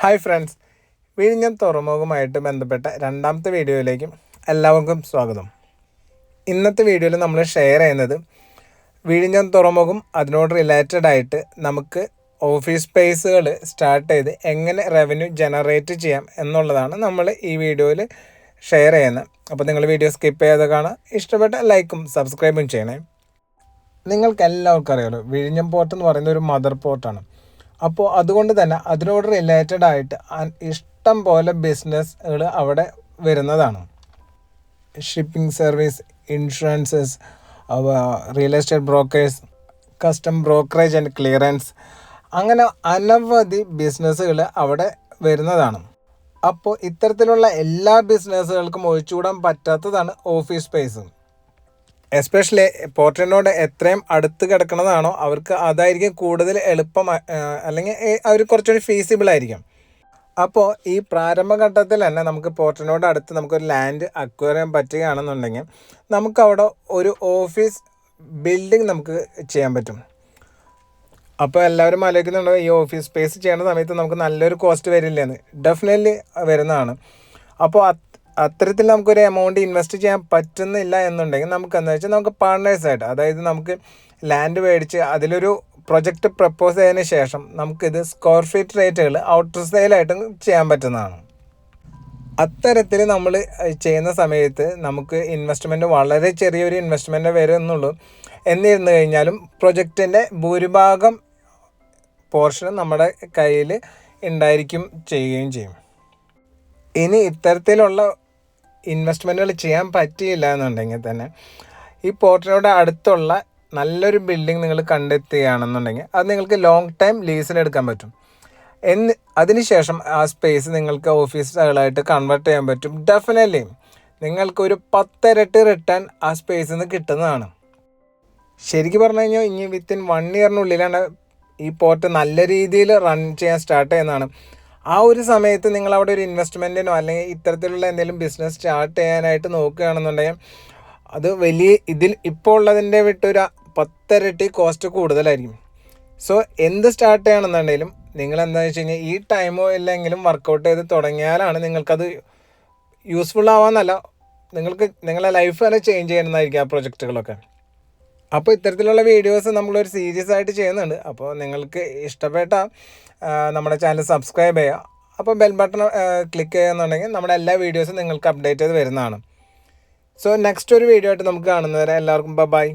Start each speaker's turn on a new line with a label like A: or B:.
A: Hi friends, വിഴിഞ്ഞം തുറമുഖവുമായിട്ട് ബന്ധപ്പെട്ട രണ്ടാമത്തെ വീഡിയോയിലേക്കും എല്ലാവർക്കും സ്വാഗതം. ഇന്നത്തെ വീഡിയോയിൽ നമ്മൾ ഷെയർ ചെയ്യുന്നത് വിഴിഞ്ഞം തുറമുഖം അതിനോട് റിലേറ്റഡ് ആയിട്ട് നമുക്ക് ഓഫീസ് സ്പേസുകൾ സ്റ്റാർട്ട് ചെയ്ത് എങ്ങനെ റവന്യൂ ജനറേറ്റ് ചെയ്യാം എന്നുള്ളതാണ് നമ്മൾ ഈ വീഡിയോയിൽ ഷെയർ ചെയ്യുന്നത്. അപ്പോൾ നിങ്ങൾ വീഡിയോ സ്കിപ്പ് ചെയ്യാതെ കാണാം. ഇഷ്ടപ്പെട്ട ലൈക്കും സബ്സ്ക്രൈബും ചെയ്യണേ. നിങ്ങൾക്ക് എല്ലാവർക്കും അറിയാമല്ലോ, വിഴിഞ്ഞം പോർട്ട് എന്ന് പറയുന്ന ഒരു മദർ പോർട്ടാണ്. അപ്പോൾ അതുകൊണ്ട് തന്നെ അതിനോട് റിലേറ്റഡ് ആയിട്ട് ഇഷ്ടം പോലെ ബിസിനസ്സുകൾ അവിടെ വരുന്നതാണ്. Shipping service, insurances, real estate brokers, custom brokerage and clearance, അങ്ങനെ അനവധി ബിസിനസ്സുകൾ അവിടെ വരുന്നതാണ്. അപ്പോൾ ഇത്തരത്തിലുള്ള എല്ലാ ബിസിനസ്സുകൾക്കും ഒഴിച്ചുകൂടാൻ പറ്റാത്തതാണ് ഓഫീസ് സ്പേസ്. എസ്പെഷ്യലി പോർട്ടിനോട് എത്രയും അടുത്ത് കിടക്കുന്നതാണോ അവർക്ക് അതായിരിക്കും കൂടുതൽ എളുപ്പം, അല്ലെങ്കിൽ അവർ കുറച്ചുകൂടി ഫീസിബിൾ ആയിരിക്കും. അപ്പോൾ ഈ പ്രാരംഭഘട്ടത്തിൽ തന്നെ നമുക്ക് പോർട്ടിനോട് അടുത്ത് നമുക്കൊരു ലാൻഡ് അക്വയർ ചെയ്യാൻ പറ്റുകയാണെന്നുണ്ടെങ്കിൽ നമുക്കവിടെ ഒരു ഓഫീസ് ബിൽഡിംഗ് നമുക്ക് ചെയ്യാൻ പറ്റും. അപ്പോൾ എല്ലാവരും ആലോചിക്കുന്നുണ്ടോ ഈ ഓഫീസ് സ്പേസ് ചെയ്യുന്ന സമയത്ത് നമുക്ക് നല്ലൊരു കോസ്റ്റ് വരില്ലെന്ന്? ഡെഫിനറ്റ്ലി വരുന്നതാണ്. അപ്പോൾ അത്തരത്തിൽ നമുക്കൊരു എമൗണ്ട് ഇൻവെസ്റ്റ് ചെയ്യാൻ പറ്റുന്നില്ല എന്നുണ്ടെങ്കിൽ നമുക്ക് എന്താ വെച്ചാൽ നമുക്ക് പാർട്ട്നേഴ്സായിട്ട്, അതായത് നമുക്ക് ലാൻഡ് മേടിച്ച് അതിലൊരു പ്രൊജക്റ്റ് പ്രപ്പോസ് ചെയ്തതിന് ശേഷം നമുക്കിത് സ്ക്വയർ ഫീറ്റ് റേറ്റുകൾ ഔട്ടർ സെയിലായിട്ടും ചെയ്യാൻ പറ്റുന്നതാണ്. അത്തരത്തിൽ നമ്മൾ ചെയ്യുന്ന സമയത്ത് നമുക്ക് ഇൻവെസ്റ്റ്മെൻറ്റ് വളരെ ചെറിയൊരു ഇൻവെസ്റ്റ്മെൻറ്റ് വരുന്നുള്ളൂ. എന്നിരുന്നു കഴിഞ്ഞാലും പ്രൊജക്റ്റിൻ്റെ ഭൂരിഭാഗം പോർഷനും നമ്മുടെ കയ്യിൽ ഉണ്ടായിരിക്കും ചെയ്യുകയും ചെയ്യും. ഇനി ഇത്തരത്തിലുള്ള ഇൻവെസ്റ്റ്മെൻറ്റുകൾ ചെയ്യാൻ പറ്റിയില്ല എന്നുണ്ടെങ്കിൽ തന്നെ ഈ പോർട്ടിനോട് അടുത്തുള്ള നല്ലൊരു ബിൽഡിംഗ് നിങ്ങൾ കണ്ടെത്തുകയാണെന്നുണ്ടെങ്കിൽ അത് നിങ്ങൾക്ക് ലോങ് ടൈം ലീസിനെടുക്കാൻ പറ്റും. അതിനുശേഷം ആ സ്പേസ് നിങ്ങൾക്ക് ഓഫീസുകളായിട്ട് കൺവേർട്ട് ചെയ്യാൻ പറ്റും. ഡെഫിനറ്റ്ലി നിങ്ങൾക്കൊരു 10 ഇരട്ടി റിട്ടേൺ ആ സ്പേസിൽ നിന്ന് കിട്ടുന്നതാണ്. ശരിക്കും പറഞ്ഞു കഴിഞ്ഞാൽ ഇനി വിത്തിൻ 1 ഇയറിനുള്ളിലാണ് ഈ പോർട്ട് നല്ല രീതിയിൽ റൺ ചെയ്യാൻ സ്റ്റാർട്ട് ചെയ്യുന്നതാണ്. ആ ഒരു സമയത്ത് നിങ്ങൾ അവിടെ ഒരു ഇൻവെസ്റ്റ്മെൻറ്റിനോ അല്ലെങ്കിൽ ഇത്തരത്തിലുള്ള എന്തെങ്കിലും ബിസിനസ് സ്റ്റാർട്ട് ചെയ്യാനായിട്ട് നോക്കുകയാണെന്നുണ്ടെങ്കിൽ അത് വലിയ ഇപ്പോൾ ഉള്ളതിൻ്റെ വിട്ടൊരു 10 ഇരട്ടി കോസ്റ്റ് കൂടുതലായിരിക്കും. സോ എന്ത് സ്റ്റാർട്ട് ചെയ്യണമെന്നുണ്ടെങ്കിലും നിങ്ങൾ എന്താണെന്ന് വെച്ച് കഴിഞ്ഞാൽ ഈ ടൈമോ ഇല്ലെങ്കിലും വർക്കൗട്ട് ചെയ്ത് തുടങ്ങിയാലാണ് നിങ്ങൾക്കത് യൂസ്ഫുൾ ആവാമെന്നല്ല, നിങ്ങൾക്ക് നിങ്ങളുടെ ലൈഫ് തന്നെ ചേഞ്ച് ചെയ്യുന്നതായിരിക്കും ആ പ്രൊജക്റ്റുകളൊക്കെ. അപ്പോൾ ഇത്തരത്തിലുള്ള വീഡിയോസ് നമ്മളൊരു സീരീസ് ആയിട്ട് ചെയ്യുന്നുണ്ട്. അപ്പോൾ നിങ്ങൾക്ക് ഇഷ്ടപ്പെട്ട നമ്മുടെ ചാനൽ സബ്സ്ക്രൈബ് ചെയ്യുക. അപ്പോൾ ബെൽ ബട്ടൺ ക്ലിക്ക് ചെയ്യുകയെന്നുണ്ടെങ്കിൽ നമ്മുടെ എല്ലാ വീഡിയോസും നിങ്ങൾക്ക് അപ്ഡേറ്റ് ചെയ്ത് വരുന്നതാണ്. സോ നെക്സ്റ്റ് ഒരു വീഡിയോ ആയിട്ട് നമുക്ക് കാണുന്നവരെ എല്ലാവർക്കും ബൈ.